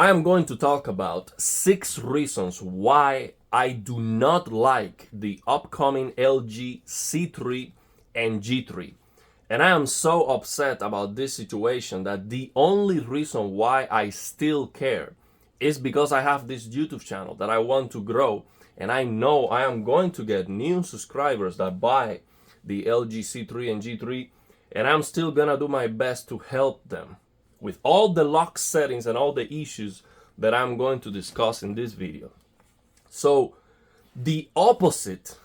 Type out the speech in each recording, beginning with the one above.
I am going to talk about 6 reasons why I do not like the upcoming LG C3 and G3. And I am so upset about this situation that the only reason why I still care is because I have this YouTube channel that I want to grow, and I know I am going to get new subscribers that buy the LG C3 and G3, and I'm still gonna do my best to help them with all the lock settings and all the issues that I'm going to discuss in this video. So the opposite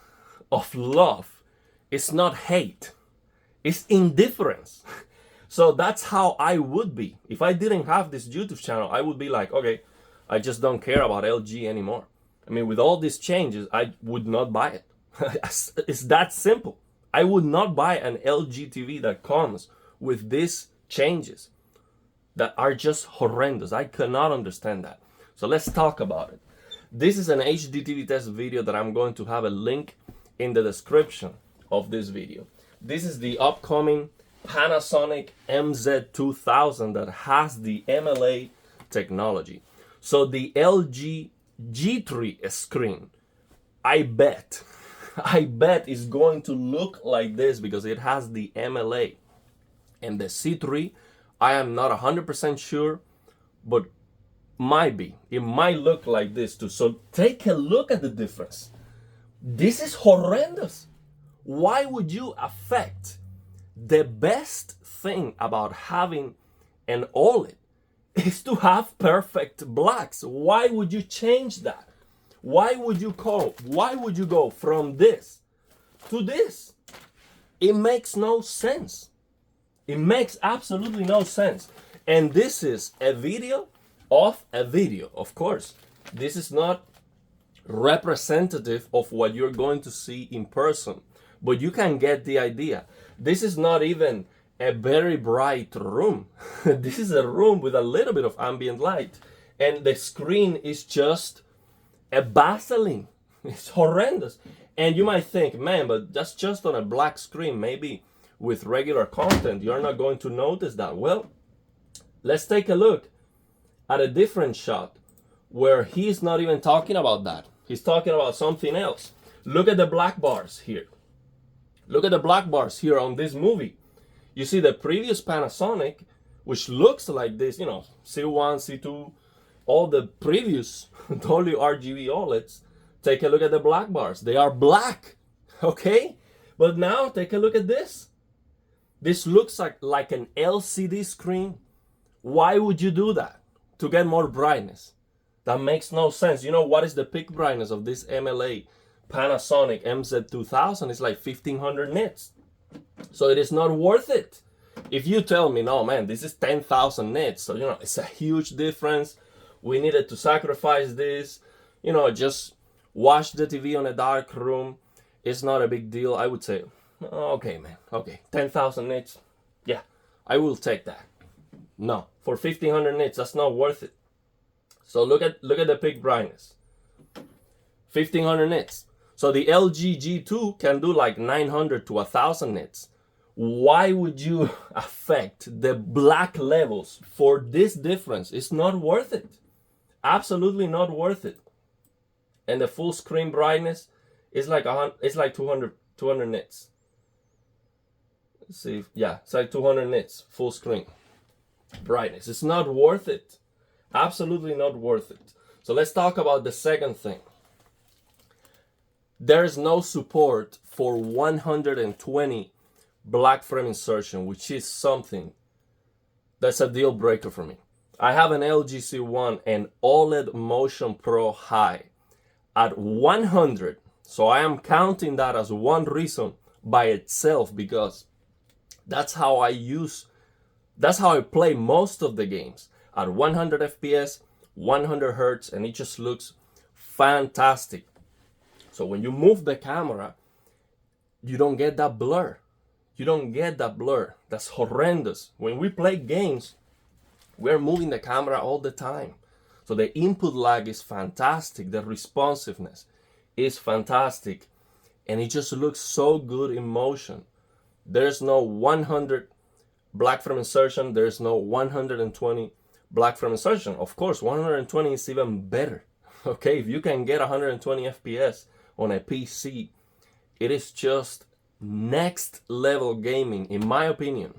of love is not hate, it's indifference. So that's how I would be. If I didn't have this YouTube channel, I would be like, okay, I just don't care about LG anymore. I mean, with all these changes, I would not buy it. It's that simple. I would not buy an LG TV that comes with these changes that are just horrendous. I cannot understand that. So let's talk about it. This is an HD TV test video that I'm going to have a link in the description of this video. This is the upcoming Panasonic MZ2000 that has the MLA technology. So the LG G3 screen, I bet is going to look like this because it has the MLA. And the C3, I am not 100% sure, but might be. It might look like this too. So take a look at the difference. This is horrendous. Why would you affect the best thing about having an OLED is to have perfect blacks? Why would you change that? Why would you go from this to this? It makes no sense. It makes absolutely no sense. And this is a video of a video. Of course, this is not representative of what you're going to see in person, but you can get the idea. This is not even a very bright room. This is a room with a little bit of ambient light, and the screen is just a Vaseline. It's horrendous. And you might think, man, but that's just on a black screen. Maybe with regular content you're not going to notice that. Well, let's take a look at a different shot where he's not even talking about that. He's talking about something else. Look at the black bars here. Look at the black bars here on this movie. You see the previous Panasonic, which looks like this, you know, C1, C2, all the previous WRGB OLEDs. Take a look at the black bars. They are black, okay? But now take a look at this. This looks like an LCD screen. Why would you do that? To get more brightness. That makes no sense. You know what is the peak brightness of this MLA Panasonic MZ2000? It's like 1500 nits. So it is not worth it. If you tell me, no man, this is 10,000 nits, so you know, it's a huge difference. We needed to sacrifice this. You know, just watch the TV on a dark room. It's not a big deal. I would say, okay man, okay, 10,000 nits. Yeah, I will take that. No, for 1500 nits, that's not worth it. So look at the peak brightness. 1500 nits. So the LG G2 can do like 900 to 1000 nits. Why would you affect the black levels for this difference? It's not worth it. Absolutely not worth it. And the full screen brightness is like 200 nits. Let's see. Yeah, it's like 200 nits full screen brightness. It's not worth it. Absolutely not worth it. So let's talk about the second thing. There's no support for 120 black frame insertion, which is something that's a deal breaker for me. I have an LG C1 and OLED Motion Pro High at 100. So I am counting that as one reason by itself, because that's how I play most of the games at 100 FPS, 100 Hertz, and it just looks fantastic. So when you move the camera, you don't get that blur. You don't get that blur. That's horrendous. When we play games, we're moving the camera all the time. So the input lag is fantastic. The responsiveness is fantastic. And it just looks so good in motion. There's no 100 black frame insertion. There's no 120 black frame insertion. Of course, 120 is even better. Okay, if you can get 120 FPS on a PC, it is just next level gaming, in my opinion.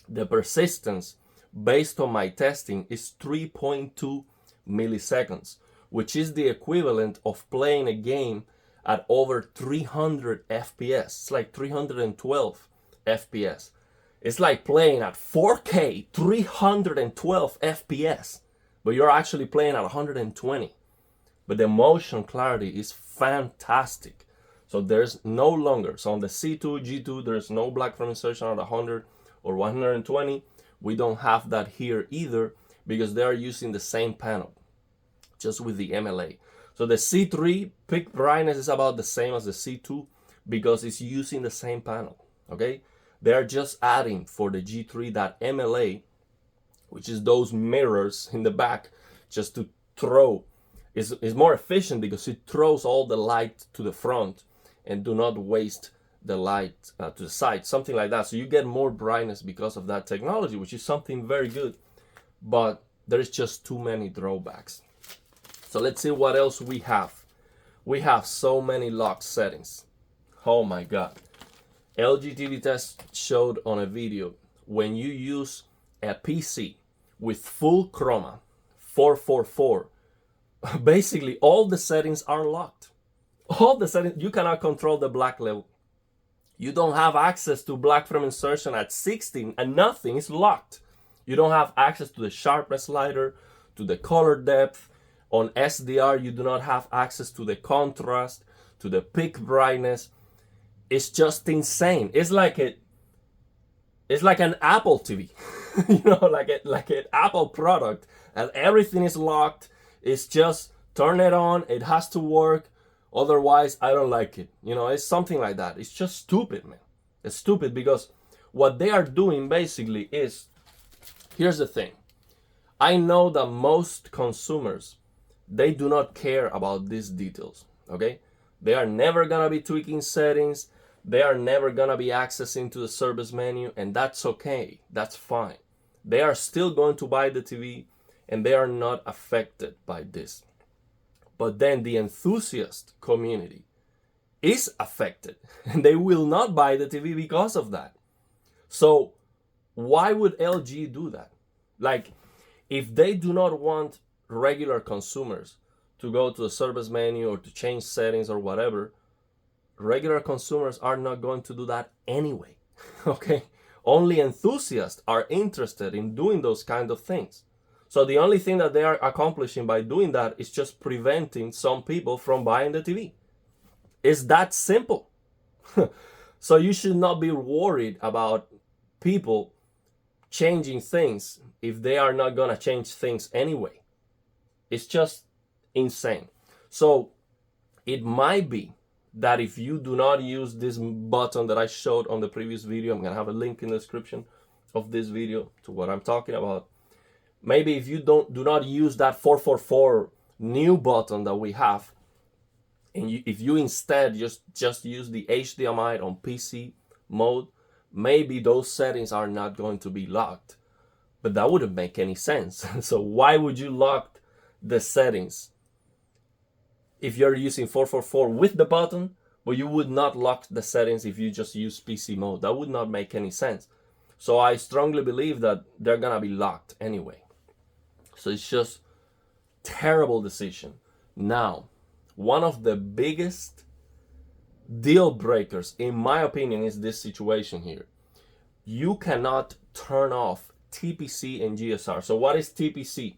The persistence, based on my testing, is 3.2 milliseconds, which is the equivalent of playing a game at over 300 FPS. It's like 312 FPS. It's like playing at 4K, 312 FPS, but you're actually playing at 120. But the motion clarity is fantastic. So there's no longer, so on the C2, G2, there's no black frame insertion at 100 or 120. We don't have that here either because they are using the same panel, just with the MLA. So the C3 peak brightness is about the same as the C2 because it's using the same panel, okay? They're just adding for the G3 that MLA, which is those mirrors in the back, just to throw. Is more efficient because it throws all the light to the front and do not waste the light to the side, something like that. So you get more brightness because of that technology, which is something very good, but there's just too many drawbacks. So let's see what else we have. We have so many lock settings. Oh my God. LG TV Test showed on a video, when you use a PC with full chroma 444, basically all the settings are locked. All the settings, you cannot control the black level. You don't have access to black frame insertion at 16 and nothing is locked. You don't have access to the sharpness slider, to the color depth. On SDR, you do not have access to the contrast, to the peak brightness. It's just insane. It's like an Apple TV, like an Apple product, and everything is locked. It's just turn it on. It has to work. Otherwise, I don't like it. It's something like that. It's just stupid, man. It's stupid because what they are doing basically is, here's the thing. I know that most consumers, they do not care about these details, okay? They are never gonna be tweaking settings. They are never gonna be accessing to the service menu, and that's okay. That's fine. They are still going to buy the TV, and they are not affected by this. But then the enthusiast community is affected, and they will not buy the TV because of that. So why would LG do that? Like, if they do not want regular consumers to go to the service menu or to change settings or whatever, regular consumers are not going to do that anyway. Okay? Only enthusiasts are interested in doing those kind of things. So the only thing that they are accomplishing by doing that is just preventing some people from buying the TV. It's that simple. So you should not be worried about people changing things if they are not gonna change things anyway. It's just insane. So it might be that if you do not use this button that I showed on the previous video, I'm gonna have a link in the description of this video to what I'm talking about. Maybe if you do not use that 444 new button that we have, and if you instead just use the HDMI on PC mode, maybe those settings are not going to be locked. But that wouldn't make any sense. So why would you lock the settings if you're using 444 with the button, but you would not lock the settings if you just use PC mode? That would not make any sense. So I strongly believe that they're gonna be locked anyway. So it's just terrible decision. Now, one of the biggest deal breakers, in my opinion, is this situation here. You cannot turn off TPC and GSR. So what is TPC?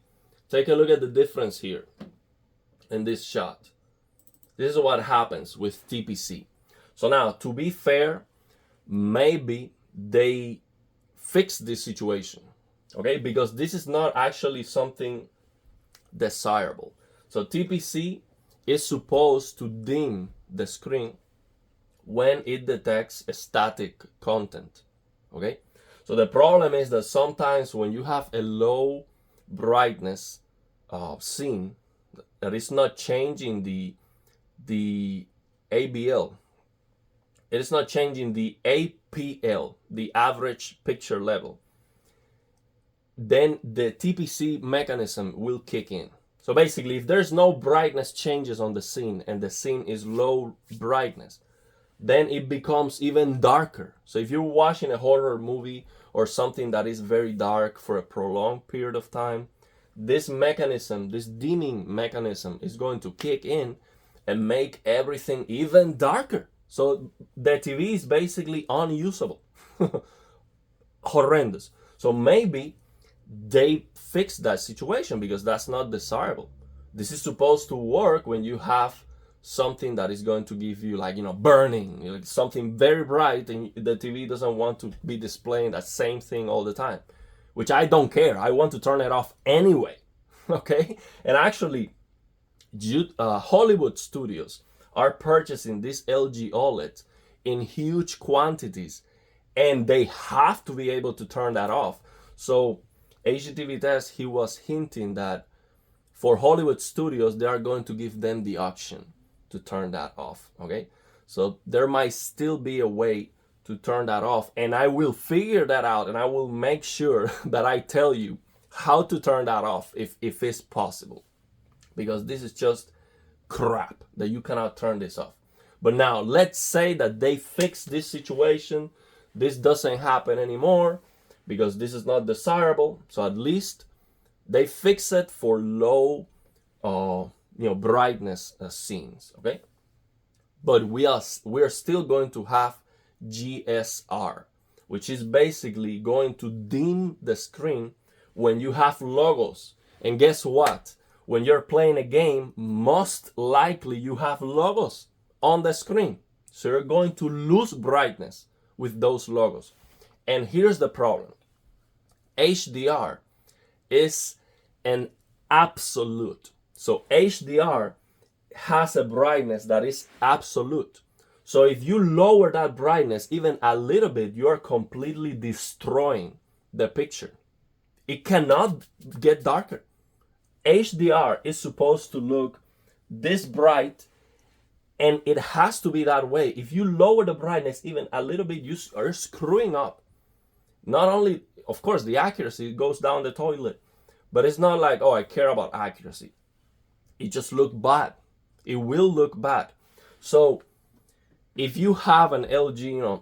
Take a look at the difference here in this shot. This is what happens with TPC. So now, to be fair, maybe they fixed this situation, okay? Because this is not actually something desirable. So TPC is supposed to dim the screen when it detects a static content, okay? So the problem is that sometimes when you have a low brightness scene that is not changing the ABL, it is not changing the APL, the average picture level. then the TPC mechanism will kick in. So basically, if there's no brightness changes on the scene and the scene is low brightness, then it becomes even darker. So if you're watching a horror movie or something that is very dark for a prolonged period of time, this mechanism, this dimming mechanism, is going to kick in and make everything even darker. So the TV is basically unusable. Horrendous. So maybe they fix that situation because that's not desirable. This is supposed to work when you have something that is going to give you, like, burning, like something very bright, and the TV doesn't want to be displaying that same thing all the time, which I don't care. I want to turn it off anyway. Okay? And actually, Hollywood studios are purchasing these LG OLEDs in huge quantities, and they have to be able to turn that off. So HGTV Test, he was hinting that for Hollywood studios, they are going to give them the option to turn that off. Okay, so there might still be a way to turn that off, and I will figure that out, and I will make sure that I tell you how to turn that off if it's possible, because this is just crap that you cannot turn this off. But now let's say that they fix this situation, this doesn't happen anymore because this is not desirable, so at least they fix it for low brightness scenes. Okay, but we're still going to have GSR, which is basically going to dim the screen when you have logos. And guess what? When you're playing a game, most likely you have logos on the screen. So you're going to lose brightness with those logos. And here's the problem. HDR is an absolute. So HDR has a brightness that is absolute. So if you lower that brightness even a little bit, you are completely destroying the picture. It cannot get darker. HDR is supposed to look this bright, and it has to be that way. If you lower the brightness even a little bit, you are screwing up. Not only, of course, the accuracy goes down the toilet, but it's not like, oh, I care about accuracy. It just looks bad. It will look bad. So if you have an LG,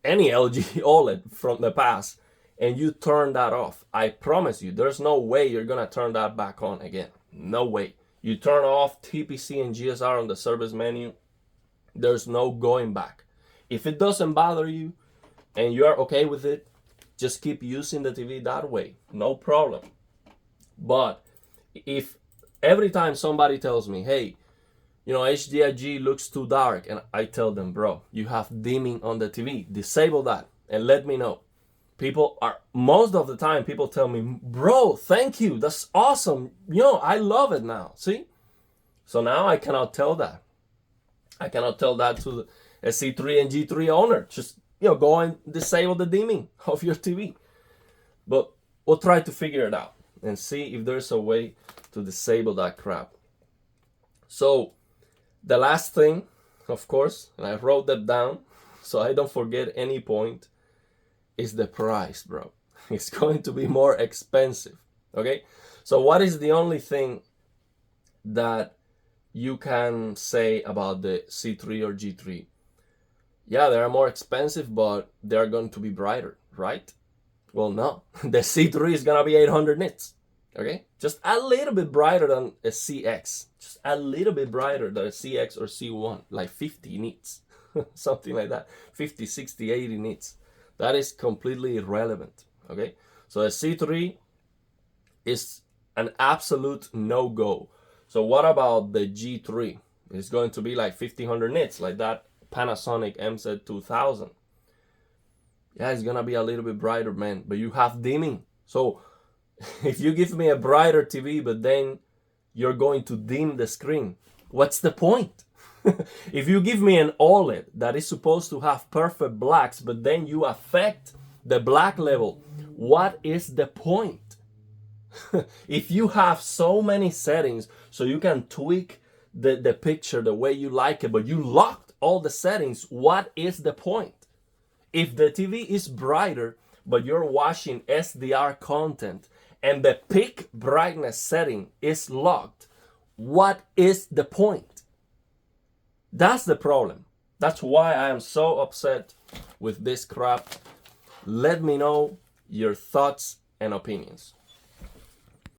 any LG OLED from the past, and you turn that off, I promise you, there's no way you're gonna turn that back on again. No way. You turn off TPC and GSR on the service menu, there's no going back. If it doesn't bother you and you're okay with it, just keep using the TV that way. No problem. But if every time somebody tells me, hey, HDIG looks too dark, and I tell them, bro, you have dimming on the TV, disable that and let me know. Most of the time, people tell me, bro, thank you, that's awesome. I love it now. See? So now I cannot tell that. I cannot tell that to a C3 and G3 owner. Just, go and disable the dimming of your TV. But we'll try to figure it out and see if there's a way to disable that crap. So the last thing, of course, and I wrote that down so I don't forget any point, is the price, bro. It's going to be more expensive. Okay, so what is the only thing that you can say about the C3 or G3? Yeah, they are more expensive, but they're going to be brighter, right? Well, no. The C3 is gonna be 800 nits. Okay, just a little bit brighter than a CX, just a little bit brighter than a CX or C1, like 50 nits, something like that, 50, 60, 80 nits. That is completely irrelevant. Okay, so a C3 is an absolute no-go. So what about the G3? It's going to be like 1500 nits, like that Panasonic MZ2000. Yeah, it's gonna be a little bit brighter, man, but you have dimming. So if you give me a brighter TV, but then you're going to dim the screen, what's the point? If you give me an OLED that is supposed to have perfect blacks, but then you affect the black level, what is the point? If you have so many settings so you can tweak the picture the way you like it, but you locked all the settings, what is the point? If the TV is brighter, but you're watching SDR content and the peak brightness setting is locked, what is the point? That's the problem. That's why I am so upset with this crap. Let me know your thoughts and opinions.